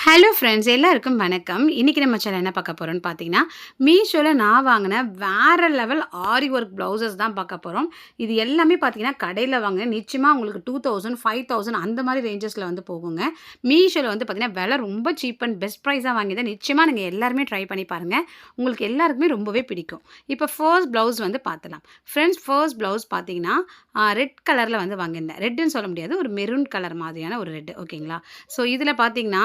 Hello friends எல்லாருக்கும் வணக்கம். இன்றைக்கி நம்ம சேனல் என்ன பார்க்க போகிறோம்னு பார்த்தீங்கன்னா, மீஷோவில் நான் வாங்கின வேறு லெவல் ஆரி ஒர்க் ப்ளவுசஸ் தான் பார்க்க போகிறோம். இது எல்லாமே பார்த்தீங்கன்னா கடையில் வாங்கின நிச்சயமாக உங்களுக்கு 2000 5000 அந்த மாதிரி ரேஞ்சஸில் வந்து போகுங்க. மீஷோவில் வந்து பார்த்தீங்கன்னா விலை ரொம்ப சீப் அண்ட் பெஸ்ட் ப்ரைஸாக வாங்கியதை நிச்சயமாக நீங்கள் எல்லாருமே ட்ரை பண்ணி பாருங்கள். உங்களுக்கு எல்லாருக்குமே ரொம்பவே பிடிக்கும். இப்போ ஃபர்ஸ்ட் ப்ளவுஸ் வந்து பார்த்துலாம். ஃப்ரெண்ட்ஸ் ஃபர்ஸ்ட் ப்ளவுஸ் பார்த்தீங்கன்னா ரெட் கலரில் வந்து வாங்கியிருந்தேன். ரெட்டுன்னு சொல்ல முடியாது, ஒரு மெரூன் கலர் மாதிரியான ஒரு ரெட். ஓகேங்களா? ஸோ இதில் பார்த்தீங்கன்னா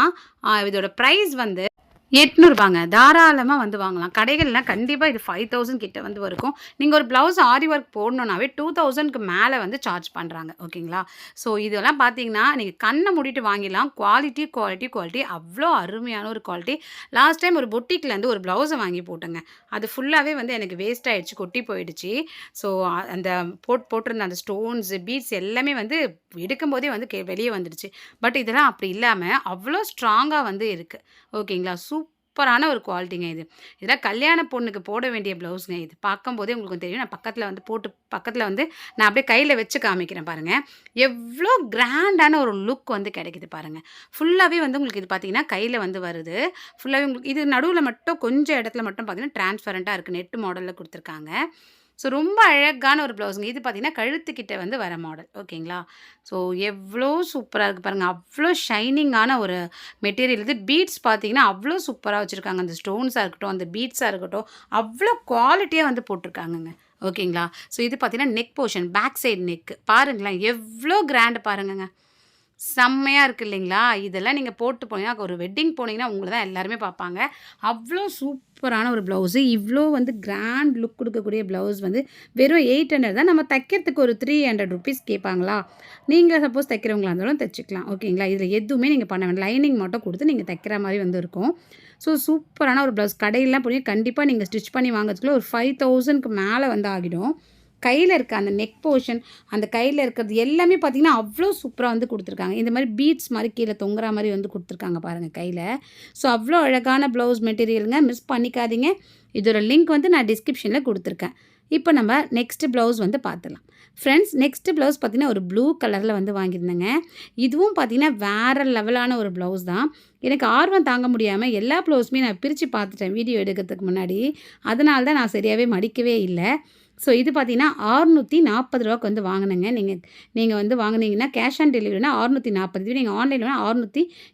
இதோட ப்ரைஸ் வந்து ரூ. 800 தாராளமா வந்து வாங்கலாம். கடைகள்ல கண்டிப்பா இது 5000 கிட்ட வந்து இருக்கும். நீங்க ஒரு ப்ளவுஸ் ஆரி ஒர்க் போடணும்னாவே 2000க்கு மேல வந்து சார்ஜ் பண்றாங்க. ஓகேங்களா? ஸோ இதெல்லாம் பார்த்தீங்கன்னா, நீங்க கண்ண மூடிட்டு வாங்கிடலாம். குவாலிட்டி அவ்ளோ அருமையான ஒரு குவாலிட்டி. லாஸ்ட் டைம் ஒரு பொட்டிக்லேருந்து ஒரு ப்ளவுஸ வாங்கி போட்டேங்க. அது ஃபுல்லாவே வந்து எனக்கு வேஸ்ட் ஆயிடுச்சு. கொட்டி போயிடுச்சு. ஸோ அந்த போட்டிருந்த அந்த ஸ்டோன்ஸ், பீட்ஸ் எல்லாமே வந்து எடுக்கும்போதே வந்து வெளிய வந்துடுச்சு. பட் இதெல்லாம் அப்படி இல்லாம அவ்ளோ ஸ்ட்ராங்கா வந்து இருக்கு. ஓகேங்களா? சூப்பரான ஒரு குவாலிட்டிங்க இது. இதெல்லாம் கல்யாண பொண்ணுக்கு போட வேண்டிய ப்ளவுஸுங்க இது. பார்க்கும்போதே உங்களுக்கு தெரியும். நான் பக்கத்தில் வந்து நான் அப்படியே கையில வச்சு காமிக்கிறேன் பாருங்க. எவ்ளோ கிராண்டான ஒரு லுக் வந்து கிடைக்குது பாருங்க. ஃபுல்லாவே வந்து உங்களுக்கு இது பார்த்தீங்கன்னா, கையில வந்து வருது. ஃபுல்லாவே உங்களுக்கு இது நடுவுல மட்டும் கொஞ்சம் இடத்துல மட்டும் பார்த்தீங்கன்னா, டிரான்ஸ்பரண்டா இருக்கு. நெட் மாடல்ல குடுத்துருக்காங்க. ஸோ ரொம்ப அழகான ஒரு ப்ளவுஸுங்க. இது பார்த்தீங்கன்னா, கழுத்துக்கிட்ட வந்து வர மாடல். ஓகேங்களா? ஸோ எவ்ளோ சூப்பரா இருக்கு பாருங்க. அவ்ளோ ஷைனிங்கான ஒரு மெட்டீரியல் இது. பீட்ஸ் பார்த்தீங்கன்னா, அவ்ளோ சூப்பரா வச்சுருக்காங்க. அந்த ஸ்டோன்ஸா இருக்கட்டும், அந்த பீட்ஸா இருக்கட்டும், அவ்ளோ குவாலிட்டியா வந்து போட்டுருக்காங்கங்க. ஓகேங்களா? ஸோ இது பார்த்தீங்கன்னா, neck portion back side neck பாருங்களேன். எவ்ளோ கிராண்ட் பாருங்கங்க. செம்மையா இருக்கு இல்லைங்களா? இதெல்லாம் நீங்க போட்டு போனீங்கன்னா, ஒரு வெட்டிங் போனீங்கன்னா, உங்கள தான் எல்லாருமே பார்ப்பாங்க. அவ்ளோ சூப்பரான ஒரு ப்ளவுஸு. இவ்ளோ வந்து கிராண்ட் லுக் குடுக்கக்கூடிய ப்ளவுஸ் வந்து வெறும் 800 தான். நம்ம தைக்கிறதுக்கு ஒரு ₹300 கேட்பாங்களா? நீங்க சப்போஸ் தைக்கிறவங்களா இருந்தாலும் தச்சுக்கலாம். ஓகேங்களா? இதில எதுவுமே நீங்க பண்ண வேண்டாம். லைனிங் மட்டும் குடுத்து நீங்க தைக்கிற மாரி வந்து இருக்கும். ஸோ சூப்பரான ஒரு ப்ளவுஸ். கடையிலாம் போனீங்கன்னா, கண்டிப்பா நீங்க ஸ்டிச் பண்ணி வாங்குறதுக்குள்ள ஒரு 5000க்கு மேல வந்து ஆகிடும். கையில இருக்க அந்த நெக் போர்ஷன், அந்த கையில இருக்கிறது எல்லாமே பார்த்தீங்கன்னா, அவ்ளோ சூப்பரா வந்து குடுத்துருக்காங்க. இந்த மாரி பீட்ஸ் மாரி கீழ தொங்குற மாரி வந்து குடுத்துருக்காங்க பாருங்க கையில. ஸோ அவ்ளோ அழகான ப்ளவுஸ் மெட்டீரியலுங்க. மிஸ் பண்ணிக்காதீங்க. இதோட லிங்க் வந்து நான் டிஸ்கிரிப்ஷன்ல குடுத்துருக்கேன். இப்போ நம்ம நெக்ஸ்ட் ப்ளவுஸ் வந்து பார்த்துடலாம். ஃப்ரெண்ட்ஸ் நெக்ஸ்ட் ப்ளவுஸ் பார்த்தீங்கன்னா, ஒரு ப்ளூ கலர்ல வந்து வாங்கியிருந்தேங்க. இதுவும் பார்த்தீங்கன்னா, வேற லெவலான ஒரு ப்ளவுஸ் தான். எனக்கு ஆர்வம் தாங்க முடியாம எல்லா ப்ளவுஸுமே நான் பிரிச்சு பார்த்துட்டேன் வீடியோ எடுக்கிறதுக்கு முன்னாடி. அதனால தான் நான் சரியாவே மடிக்கவே இல்ல. ஸோ இது பார்த்தீங்கன்னா, ரூ. 640க்கு வந்து வாங்குனேங்க. நீங்க வந்து வாங்குனீங்கன்னா, கேஷ் ஆன் டெலிவரினா ரூ. 640. இதுவே நீங்க ஆன்லைன்ல ரூ.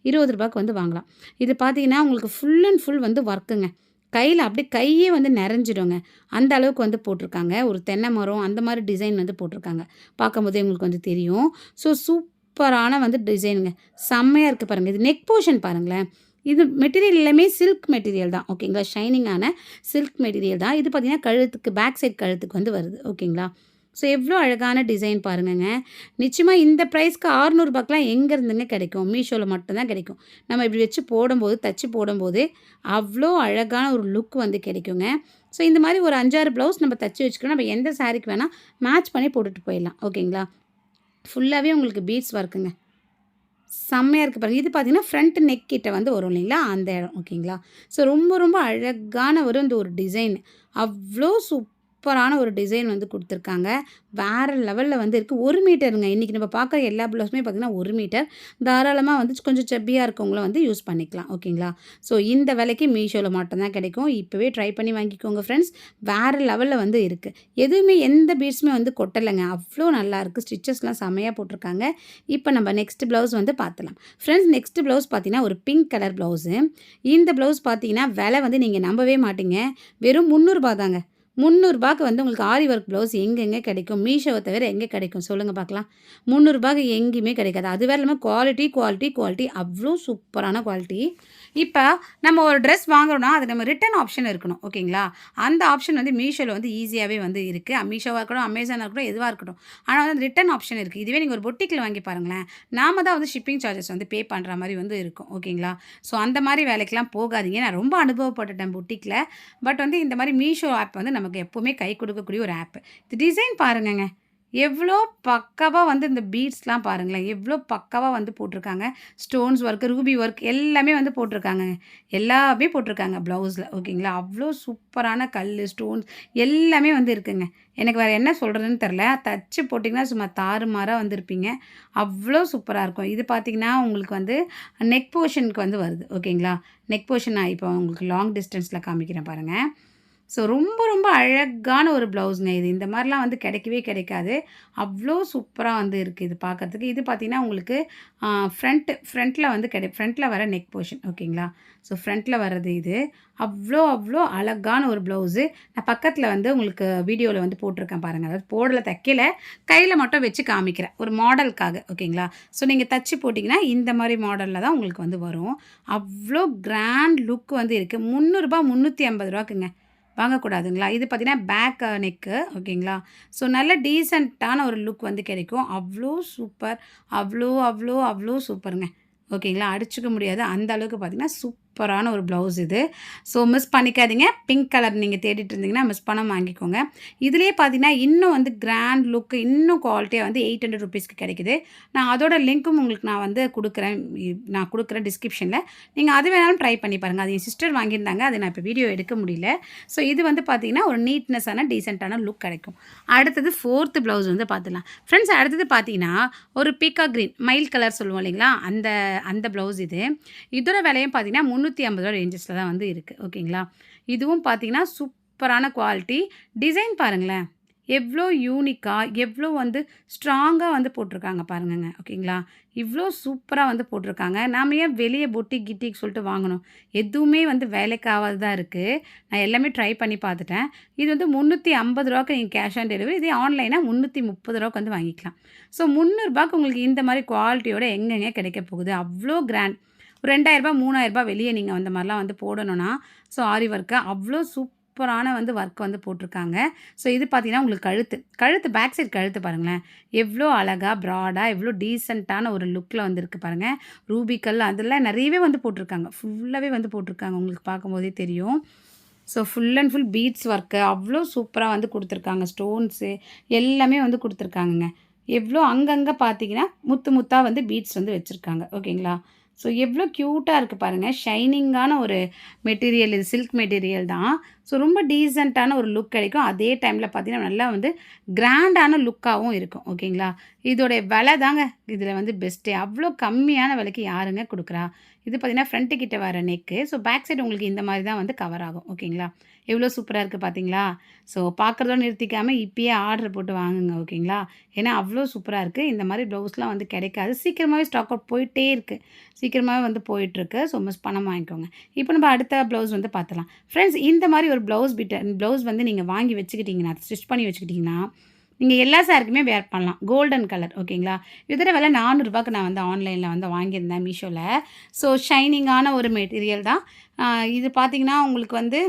620க்கு வந்து வாங்கலாம். இது பார்த்தீங்கன்னா, உங்களுக்கு ஃபுல் அண்ட் ஃபுல் வந்து ஒர்க்குங்க. கையில அப்படியே கையே வந்து நெறஞ்சிடுங்க. அந்த அளவுக்கு வந்து போட்டிருக்காங்க. ஒரு தென்னை மரம் அந்த மாரி டிசைன் வந்து போட்டிருக்காங்க. பார்க்கும்போதே உங்களுக்கு வந்து தெரியும். ஸோ சூப்பரான வந்து டிசைனுங்க. செம்மையா இருக்கு பாருங்க. இது நெக் போர்ஷன் பாருங்களேன். இது மெட்டீரியல் எல்லாமே சில்க் மெட்டீரியல் தான். ஓகேங்களா? ஷைனிங்கான சில்க் மெட்டீரியல் தான். இது பார்த்தீங்கன்னா, கழுத்துக்கு பேக் சைட் கழுத்துக்கு வந்து வருது. ஓகேங்களா? ஸோ எவ்வளோ அழகான டிசைன் பாருங்கங்க. நிச்சயமா இந்த ப்ரைஸ்க்கு ரூ. 600லாம் எங்கேருந்துங்க கிடைக்கும்? மீஷோல மட்டும் தான் கிடைக்கும். நம்ம இப்படி வச்சு போடும்போது, தச்சு போடும்போது அவ்வளோ அழகான ஒரு லுக் வந்து கிடைக்குங்க. ஸோ இந்த மாரி ஒரு 5, 6 ப்ளவுஸ் நம்ம தச்சு வச்சுக்கணும். நம்ம எந்த சாரீக்கு வேணா மேட்ச் பண்ணி போட்டுட்டு போயிடலாம். ஓகேங்களா? ஃபுல்லாவே உங்களுக்கு பீட்ஸ் ஒர்க்குங்க. செம்மையா இருக்கு பாருங்க. இது பார்த்தீங்கன்னா, ஃப்ரண்ட் நெக் கிட்ட வந்து வரும் இல்லைங்களா? அந்த இடம். ஓகேங்களா? ஸோ ரொம்ப ரொம்ப அழகான இந்த ஒரு டிசைன். அவ்ளோ சூப்பரான ஒரு டிசைன் வந்து குடுத்துருக்காங்க. வேற லெவல்ல வந்து இருக்கு. 1 மீட்டருங்க. இன்னைக்கு நம்ம பார்க்குற எல்லா ப்ளவுஸுமே பார்த்தீங்கன்னா, 1 மீட்டர். தாராளமா வந்து கொஞ்சம் செப்பியா இருக்கவங்களும் வந்து யூஸ் பண்ணிக்கலாம். ஓகேங்களா? ஸோ இந்த விலைக்கு மீஷோல மட்டும் தான் கிடைக்கும். இப்பவே ட்ரை பண்ணி வாங்கிக்கோங்க ஃப்ரெண்ட்ஸ். வேற லெவல்ல வந்து இருக்கு. எதுவுமே எந்த பீட்ஸுமே வந்து கொட்டலைங்க. அவ்ளோ நல்லாயிருக்கு. ஸ்டிச்சஸ்லாம் செம்மையா போட்டிருக்காங்க. இப்போ நம்ம நெக்ஸ்ட் ப்ளவுஸ் வந்து பார்த்துலாம். ஃப்ரெண்ட்ஸ் நெக்ஸ்ட் ப்ளவுஸ் பார்த்தீங்கன்னா, ஒரு பிங்க் கலர் ப்ளவுஸு. இந்த ப்ளவுஸ் பார்த்தீங்கன்னா, விலை வந்து நீங்க நம்பவே மாட்டீங்க. வெறும் ரூ. 300 தாங்க. ரூ. 300க்கு வந்து உங்களுக்கு ஆரி ஒர்க் ப்ளவுஸ் எங்கெங்க கிடைக்கும்? மீஷோவ தவிர எங்கே கிடைக்கும்? சொல்லுங்க பார்க்கலாம். ரூ. 300க்கு எங்கேயுமே கிடைக்காது. அது வேற இல்லாம குவாலிட்டி அவ்ளோ சூப்பரான குவாலிட்டி. இப்ப நம்ம ஒரு ட்ரெஸ் வாங்குறோம்னா, அது நம்ம ரிட்டர்ன் ஆப்ஷன் இருக்கணும். ஓகேங்களா? அந்த ஆப்ஷன் வந்து மீஷோல வந்து ஈஸியாவே வந்து இருக்கு. மீஷோவா இருக்கட்டும், அமேசானா இருக்கட்டும், எதுவா இருக்கட்டும். ஆனா வந்து ரிட்டர்ன் ஆப்ஷன் இருக்கு. இதுவே நீங்க ஒரு பொட்டிக்ல வாங்கி பாருங்களேன். நாம தான் வந்து ஷிப்பிங் சார்ஜஸ் வந்து பே பண்ற மாரி வந்து இருக்கும். ஓகேங்களா? ஸோ அந்த மாரி வேலைக்கெல்லாம் போகாதீங்க. நான் ரொம்ப அனுபவப்பட்டுட்டேன் பொட்டிக்ல. பட் வந்து இந்த மாரி மீஷோ ஆப் வந்து நமக்கு எப்பவுமே கை கொடுக்கக்கூடிய ஒரு ஆப். இது டிசைன் பாருங்கங்க. எவ்வளோ பக்காவா வந்து இந்த பீட்ஸ்லாம் பாருங்களேன். எவ்வளோ பக்காவா வந்து போட்டிருக்காங்க. ஸ்டோன்ஸ் ஒர்க், ரூபி ஒர்க் எல்லாமே வந்து போட்டிருக்காங்கங்க. எல்லாமே போட்டிருக்காங்க ப்ளவுஸில. ஓகேங்களா. அவ்வளோ சூப்பரான கல்லு, ஸ்டோன்ஸ் எல்லாமே வந்து இருக்குங்க. எனக்கு வேறு என்ன சொல்கிறதுன்னு தெரில. தச்சு போட்டிங்கன்னா சும்மா தாறுமாறா வந்திருப்பீங்க. அவ்வளோ சூப்பரா இருக்கும். இது பார்த்தீங்கன்னா, உங்களுக்கு வந்து நெக் போர்ஷனுக்கு வந்து வருது. ஓகேங்களா. நெக் போர்ஷன் நான் இப்போ உங்களுக்கு லாங் டிஸ்டன்ஸில காமிக்கிறேன் பாருங்க. ஸோ ரொம்ப ரொம்ப அழகான ஒரு ப்ளவுஸுங்க இது. இந்த மாரிலாம் வந்து கிடைக்கவே கிடைக்காது. அவ்ளோ சூப்பரா வந்து இருக்கு இது பார்க்கறதுக்கு. இது பார்த்தீங்கன்னா, உங்களுக்கு ஃப்ரண்ட்ல வந்து ஃப்ரண்ட்ல வர நெக் போர்ஷன் ஓகேங்களா. ஸோ ஃப்ரண்ட்ல வர்றது இது. அவ்ளோ அவ்ளோ அழகான ஒரு ப்ளவுஸு. நான் பக்கத்தில வந்து உங்களுக்கு வீடியோல வந்து போட்டிருக்கேன் பாருங்க. அதாவது போடல, தைக்கல. கையில மட்டும் வச்சு காமிக்கிறேன். ஒரு மாடலுக்காக ஓகேங்களா. ஸோ நீங்க தச்சு போட்டிங்கன்னா, இந்த மாரி மாடல்ல தான் உங்களுக்கு வந்து வரும். அவ்ளோ கிராண்ட் லுக் வந்து இருக்கு. ரூ. 300 ரூ. 350க்குங்க. வாங்கக்கூடாதுங்களா. இது பார்த்தீங்கன்னா, பேக் நெக்கு ஓகேங்களா. ஸோ நல்ல டீசென்ட்டான ஒரு லுக் வந்து கிடைக்கும். அவ்ளோ சூப்பர். அவ்ளோ அவ்ளோ அவ்ளோ சூப்பருங்க. ஓகேங்களா. அடிச்சுக்க முடியாது. அந்த அளவுக்கு பார்த்தீங்கன்னா, சூப்பரான ஒரு ப்ளவுஸ் இது. ஸோ மிஸ் பண்ணிக்காதீங்க. பிங்க் கலர் நீங்க தேடிட்டு இருந்தீங்கன்னா, மிஸ் பண்ணாம வாங்கிக்கோங்க. இதுலயே பார்த்தீங்கன்னா, இன்னும் வந்து கிராண்ட் லுக் இன்னும் குவாலிட்டியா வந்து ரூ. 800க்கு கிடைக்குது. நான் அதோட லிங்க்கும் உங்களுக்கு நான் வந்து குடுக்குறேன். நான் குடுக்குறேன் டிஸ்கிரிப்ஷன்ல. நீங்க அது வேணாலும் ட்ரை பண்ணி பாருங்க. அது என் சிஸ்டர் வாங்கியிருந்தாங்க. அது நான் இப்போ வீடியோ எடுக்க முடியல. ஸோ இது வந்து பார்த்தீங்கன்னா, ஒரு நீட்னஸான டீசென்ட்டான லுக் கிடைக்கும். அடுத்தது 4த் ப்ளவுஸ் வந்து பார்த்துடலாம். ஃப்ரெண்ட்ஸ் அடுத்தது பார்த்தீங்கன்னா, ஒரு பீகாக் கிரீன் மயில் கலர் சொல்லுவோம் இல்லைங்களா? அந்த அந்த ப்ளவுஸ் இது. இதோட விலையும் பார்த்தீங்கன்னா, ரூ. 350 ரேஞ்சஸில தான் வந்து இருக்கு. ஓகேங்களா. இதுவும் பார்த்தீங்கன்னா, சூப்பரான குவாலிட்டி. டிசைன் பாருங்களேன். எவ்வளோ யூனிக்கா, எவ்வளோ வந்து ஸ்ட்ராங்கா வந்து போட்டிருக்காங்க பாருங்கங்க. ஓகேங்களா. இவ்வளோ சூப்பரா வந்து போட்டிருக்காங்க. நாம ஏன் வெளிய பொட்டிக் கிட்டிக் சொல்லிட்டு வாங்கணும். எதுவுமே வந்து வேலைக்கு ஆவாததா இருக்கு. நான் எல்லாமே ட்ரை பண்ணி பார்த்துட்டேன். இது வந்து ரூ. 350க்கு நீங்க கேஷ் ஆன் டெலிவரி. இதே ஆன்லைனா ரூ. 330க்கு வந்து வாங்கிக்கலாம். ஸோ ரூ. 300க்கு உங்களுக்கு இந்த மாரி குவாலிட்டியோட எங்கெங்க கிடைக்க போகுது. அவ்ளோ கிராண்ட். ஒரு ரூ. 2000 ரூ. 3000 வெளிய நீங்க அந்த மாரிலாம் வந்து போடணும்னா, ஸோ ஆரி ஒர்க்க அவ்ளோ சூப்பரான வந்து ஒர்க் வந்து போட்டிருக்காங்க. ஸோ இது பார்த்தீங்கன்னா, உங்களுக்கு கழுத்து பேக் சைட் கழுத்து பாருங்களேன். எவ்வளோ அழகா, ப்ராடா, எவ்வளோ டீசென்ட்டான ஒரு லுக்ல வந்திருக்கு பாருங்க. ரூபி கல் அதெல்லாம் நிறையவே வந்து போட்டிருக்காங்க. ஃபுல்லாவே வந்து போட்டிருக்காங்க. உங்களுக்கு பார்க்கும்போதே தெரியும். So full and full beads work அவ்வளோ சூப்பரா வந்து குடுத்துருக்காங்க. ஸ்டோன்ஸு எல்லாமே வந்து குடுத்துருக்காங்கங்க. எவ்வளோ அங்கங்க பார்த்தீங்கன்னா, முத்து முத்தா வந்து பீட்ஸ் வந்து வச்சிருக்காங்க. ஓகேங்களா. ஸோ எவ்வளோ க்யூட்டா இருக்கு பாருங்க. ஷைனிங்கான ஒரு மெட்டீரியல் இது சில்க் மெட்டீரியல் தான். ஸோ ரொம்ப டீசென்ட்டான ஒரு லுக் கிடைக்கும். அதே டைம்ல பார்த்தீங்கன்னா, நல்லா வந்து கிராண்டான லுக்காவும் இருக்கும். ஓகேங்களா. இதோடைய விலை தாங்க இதில வந்து பெஸ்ட்டே. அவ்வளோ கம்மியான விலைக்கு யாருங்க குடுக்குறா? இது பார்த்தீங்கன்னா, ஃப்ரண்ட் கிட்ட வர நெக்கு. ஸோ பேக் சைடு உங்களுக்கு இந்த மாரி தான் வந்து கவர் ஆகும். ஓகேங்களா. எவ்வளோ சூப்பரா இருக்கு பார்த்தீங்களா? ஸோ பார்க்குறதோட நிறுத்திக்காம இப்பயே ஆர்டர் போட்டு வாங்குங்க. ஓகேங்களா. ஏன்னா அவ்வளோ சூப்பரா இருக்கு. இந்த மாரி ப்ளவுஸ்லாம் வந்து கிடைக்காது. சீக்கிரமாவே ஸ்டாக் அவுட் போயிட்டே இருக்கு. சீக்கிரமாவே வந்து போயிட்டுருக்கு. ஸோ மிஸ் பண்ணாம வாங்கிக்கோங்க. இப்போ நம்ம அடுத்த ப்ளவுஸ் வந்து பார்த்துடலாம். ஃப்ரெண்ட்ஸ் இந்த மாரி ஒரு ப்ளவுஸ் வந்து நீங்க வாங்கி வச்சுக்கிட்டீங்கன்னா, ஸ்டிச் பண்ணி வச்சுக்கிட்டீங்கன்னா, நீங்க எல்லா சாரிக்குமே வேர் பண்ணலாம். கோல்டன் கலர் ஓகேங்களா. இதோட விலை ரூ. 400க்கு நான் வந்து ஆன்லைன்ல வந்து வாங்கியிருந்தேன் மீஷோல. ஸோ ஷைனிங்கான ஒரு மெட்டீரியல் தான். இது பார்த்தீங்கன்னா, உங்களுக்கு வந்து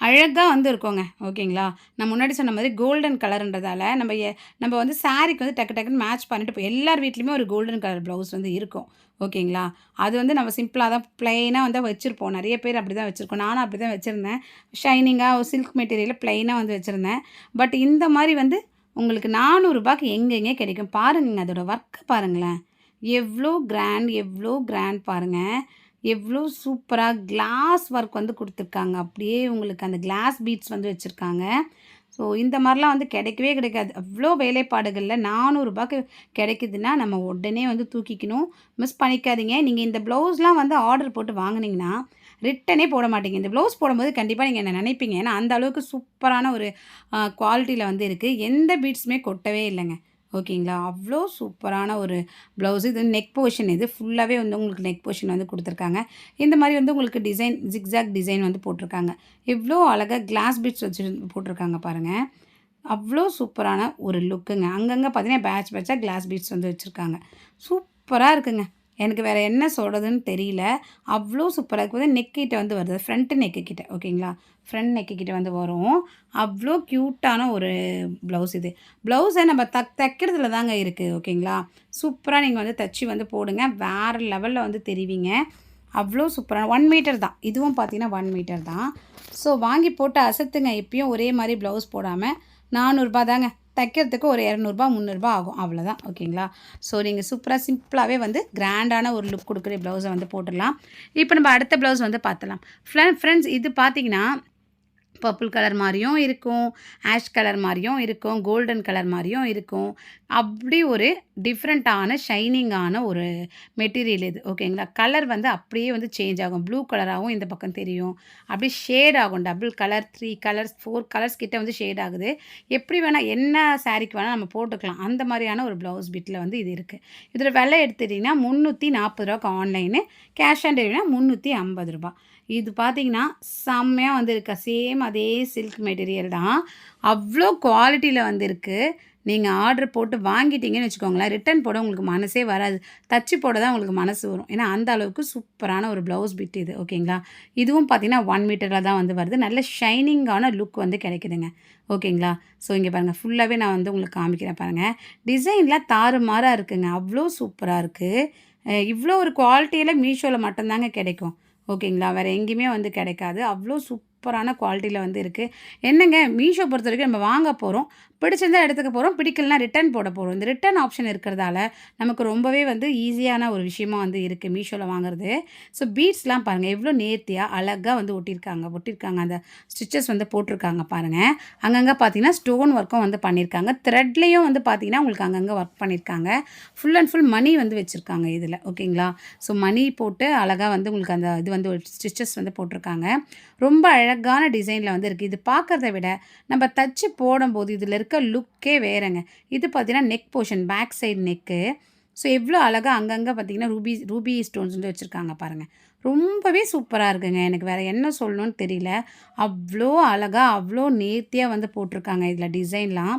அழகா வந்து இருக்குங்க. ஓகேங்களா. நான் முன்னாடி சொன்ன மாதிரி கோல்டன் கலர்ன்றதால நம்ம வந்து சாரிக்கு வந்து டக்கு டக்குன்னு மேட்ச் பண்ணிட்டு எல்லார் வீட்லயுமே ஒரு கோல்டன் கலர் ப்ளவுஸ் வந்து இருக்கும். ஓகேங்களா. அது வந்து நம்ம சிம்பிளா தான் பிளெயினா வந்து வச்சிருப்போம். நெறைய பேர் அப்படி தான் வச்சிருக்கோம். நானும் அப்படி தான் வச்சிருந்தேன். ஷைனிங்கா சில்க் மெட்டீரியல்ல பிளெயினா வந்து வச்சிருந்தேன். பட் இந்த மாரி வந்து உங்களுக்கு ரூ. 400க்கு எங்கெங்க கிடைக்கும். பாருங்கங்க அதோட ஒர்க்க பாருங்களேன். எவ்ளோ கிராண்ட் பாருங்க. எவ்வளோ சூப்பரா கிளாஸ் ஒர்க் வந்து குடுத்துருக்காங்க. அப்படியே உங்களுக்கு அந்த கிளாஸ் பீட்ஸ் வந்து வச்சிருக்காங்க. ஸோ இந்த மாரிலாம் வந்து கிடைக்கவே கிடைக்காது. அவ்ளோ வேலைப்பாடுகள்ல ரூ. 400க்கு கிடைக்குதுன்னா, நம்ம உடனே வந்து தூக்கிக்கணும். மிஸ் பண்ணிக்காதீங்க. நீங்க இந்த ப்ளவுஸ்லாம் வந்து ஆர்டர் போட்டு வாங்குனீங்கன்னா, ரிட்டனே போட மாட்டீங்க. இந்த ப்ளவுஸ் போடும்போது கண்டிப்பா நீங்க என்ன நினைப்பீங்க. ஏன்னா, அந்த அளவுக்கு சூப்பரான ஒரு குவாலிட்டில வந்து இருக்கு. எந்த பீட்ஸுமே கொட்டவே இல்லங்க. ஓகேங்களா. அவ்ளோ சூப்பரான ஒரு ப்ளவுஸ். இது நெக் போர்ஷன் இது. ஃபுல்லாவே வந்து உங்களுக்கு நெக் போர்ஷன் வந்து குடுத்துருக்காங்க. இந்த மாரி வந்து உங்களுக்கு டிசைன் ஜிக்ஸாக் டிசைன் வந்து போட்டிருக்காங்க. எவ்வளோ அழகா கிளாஸ் பீட்ஸ் வச்சு போட்டிருக்காங்க பாருங்க. அவ்வளோ சூப்பரான ஒரு லுக்குங்க. அங்கங்க பார்த்தீங்கன்னா, பேட்ச் பேட்ச்சா கிளாஸ் பீட்ஸ் வந்து வச்சிருக்காங்க. சூப்பரா இருக்குங்க. எனக்கு வேற என்ன சொல்றதுன்னு தெரியல. அவ்ளோ சூப்பரா இருக்கு. நெக் கிட்ட வந்து வருது. ஃப்ரண்ட் நெக்கு கிட்ட ஓகேங்களா. ஃப்ரண்ட் நெக்கு கிட்ட வந்து வரும். அவ்ளோ க்யூட்டான ஒரு ப்ளவுஸ் இது. ப்ளவுஸ நம்ம தைக்கிறதுல தாங்க இருக்கு. ஓகேங்களா. சூப்பரா நீங்க வந்து தச்சு வந்து போடுங்க. வேற லெவல்ல வந்து தெரிவிங்க. அவ்வளோ சூப்பரான 1 மீட்டர் தான். இதுவும் பார்த்தீங்கன்னா 1 மீட்டர் தான். ஸோ வாங்கி போட்டு அசத்துங்க. எப்பயும் ஒரே மாரி ப்ளவுஸ் போடாம ரூ. 400 தாங்க. தைக்கிறதுக்கு ஒரு ரூ. 200 ரூ. 300 ஆகும். அவ்வளோதான். ஓகேங்களா? ஸோ நீங்கள் சூப்பராக சிம்பிளாகவே வந்து கிராண்டான ஒரு லுக் கொடுக்குற ப்ளவுஸை வந்து போட்டுடலாம். இப்போ நம்ம அடுத்த ப்ளவுஸ் வந்து பார்த்துடலாம். ஃப்ரெண்ட்ஸ் இது பார்த்தீங்கன்னா பர்பிள் கலர் மாதிரியும் இருக்கும், ஆஷ் கலர் மாதிரியும் இருக்கும், கோல்டன் கலர் மாதிரியும் இருக்கும். அப்படி ஒரு டிஃப்ரெண்ட்டான ஷைனிங்கான ஒரு மெட்டீரியல் இது. ஓகேங்களா? கலர் வந்து அப்படியே வந்து சேஞ்ச் ஆகும். ப்ளூ கலராகவும் இந்த பக்கம் தெரியும். அப்படியே ஷேட் ஆகும். டபுள் கலர், 3 கலர்ஸ், 4 கலர்ஸ் கிட்ட வந்து ஷேட் ஆகுது. எப்படி வேணால் என்ன சாரீக்கு வேணால் நம்ம போட்டுக்கலாம். அந்த மாதிரியான ஒரு ப்ளவுஸ் பிட்டில் வந்து இது இருக்குது. இதில் விலை எடுத்துட்டிங்கன்னா ரூ. 340 ஆன்லைனு, கேஷ் ஆன் டெலிவரினா ரூ. 350. இது பார்த்தீங்கன்னா செம்மையாக வந்து இருக்கா. சேம் அதே சில்க் மெட்டீரியல் தான். அவ்வளோ குவாலிட்டியில் வந்து இருக்குது. நீங்கள் ஆர்டர் போட்டு வாங்கிட்டீங்கன்னு வச்சுக்கோங்களேன், ரிட்டர்ன் போட உங்களுக்கு மனசே வராது. தச்சு போட தான் உங்களுக்கு மனசு வரும். ஏன்னா அந்த அளவுக்கு சூப்பரான ஒரு ப்ளவுஸ் பிட் இது. ஓகேங்களா? இதுவும் பார்த்தீங்கன்னா 1 மீட்டரில் தான் வந்து வருது. நல்ல ஷைனிங்கான லுக் வந்து கிடைக்குதுங்க. ஓகேங்களா? ஸோ இங்கே பாருங்கள், ஃபுல்லாகவே நான் வந்து உங்களுக்கு காமிக்கிறேன் பாருங்கள். டிசைன்லாம் தாறுமாறாக இருக்குங்க. அவ்வளோ சூப்பராக இருக்குது. இவ்வளோ ஒரு குவாலிட்டியில் மீஷோவில் மட்டும்தாங்க கிடைக்கும். ஓகேங்களா? வேறு எங்கேயுமே வந்து கிடைக்காது. அவ்வளோ சூப்பரான குவாலிட்டியில் வந்து இருக்குது. என்னங்க, மீஷோ பொறுத்த வரைக்கும் நம்ம வாங்க போகிறோம், பிடிச்சிருந்தா எடுத்துக்க போகிறோம், பிடிக்கலனா ரிட்டர்ன் போட போகிறோம். இந்த ரிட்டர்ன் ஆப்ஷன் இருக்கிறதால நமக்கு ரொம்பவே வந்து ஈஸியான ஒரு விஷயமா வந்து இருக்குது மீஷோவில் வாங்குறது. ஸோ பீட்ஸ்லாம் பாருங்கள், எவ்வளோ நேர்த்தியாக அழகாக வந்து ஒட்டியிருக்காங்க. அந்த ஸ்டிச்சஸ் வந்து போட்டிருக்காங்க பாருங்கள். அங்கங்கே பார்த்தீங்கன்னா ஸ்டோன் ஒர்க்கும் வந்து பண்ணியிருக்காங்க. த்ரெட்லேயும் வந்து பார்த்தீங்கன்னா உங்களுக்கு அங்கங்கே ஒர்க் பண்ணியிருக்காங்க. ஃபுல் அண்ட் ஃபுல் மணி வந்து வச்சுருக்காங்க இதில். ஓகேங்களா? ஸோ மணி போட்டு அழகாக வந்து உங்களுக்கு அந்த இது வந்து ஸ்டிச்சஸ் வந்து போட்டிருக்காங்க. ரொம்ப அழகான டிசைனில் வந்து இருக்குது. இது பார்க்குறத விட நம்ம தச்சு போடும்போது இதில் இருக்க லுக்கே வேறங்க. இது பார்த்தீங்கன்னா neck portion, back side neck. So எவ்வளோ அழகாக அங்கங்கே பார்த்தீங்கன்னா ரூபி ஸ்டோன்ஸ் வந்து வச்சுருக்காங்க பாருங்கள். ரொம்பவே சூப்பராக இருக்குங்க. எனக்கு வேறு என்ன சொல்லணும்னு தெரியல. அவ்வளோ அழகாக, அவ்வளோ நேர்த்தியாக வந்து போட்டிருக்காங்க இதில் டிசைன்லாம்.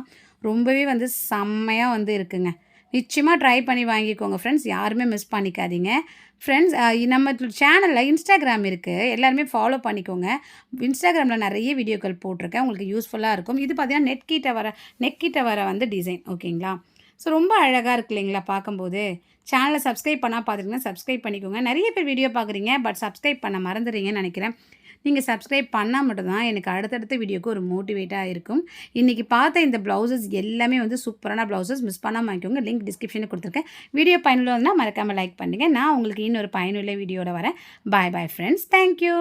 ரொம்பவே வந்து செம்மையாக வந்து இருக்குங்க. நிச்சயமாக ட்ரை பண்ணி வாங்கிக்கோங்க ஃப்ரெண்ட்ஸ். யாருமே மிஸ் பண்ணிக்காதீங்க. ஃப்ரெண்ட்ஸ், நம்ம சேனலில் இன்ஸ்டாகிராம் இருக்குது. எல்லாருமே ஃபாலோ பண்ணிக்கோங்க. இன்ஸ்டாகிராமில் நிறைய வீடியோக்கள் போட்டிருக்கேன். உங்களுக்கு யூஸ்ஃபுல்லாக இருக்கும். இது பார்த்தீங்கன்னா நெக் கிட்ட வர வந்து டிசைன். ஓகேங்களா? ஸோ ரொம்ப அழகாக இருக்கு இல்லைங்களா பார்க்கும்போது? சேனலை சப்ஸ்கிரைப் பண்ணால் பார்த்துட்டிங்கன்னா சப்ஸ்கிரைப் பண்ணிக்கோங்க. நிறைய பேர் வீடியோ பார்க்குறீங்க, பட் சப்ஸ்கிரைப் பண்ண மறந்துடுறீங்கன்னு நினைக்கிறேன். நீங்கள் சப்ஸ்கிரைப் பண்ணால் மட்டும்தான் எனக்கு அடுத்தடுத்த வீடியோக்கு ஒரு மோட்டிவேட்டாக இருக்கும். இன்றைக்கி பார்த்த இந்த ப்ளவுசஸ் எல்லாமே வந்து சூப்பரான ப்ளவுசஸ். மிஸ் பண்ணாமல் வாங்கிக்கோங்க. லிங்க் டிஸ்கிரிப்ஷனில் கொடுத்துருக்கேன். வீடியோ பயனுள்ளதுன்னா மறக்காமல் லைக் பண்ணுங்கள். நான் உங்களுக்கு இன்னொரு பயனுள்ள வீடியோட வரேன். பாய் பாய் ஃப்ரெண்ட்ஸ். தேங்க்யூ.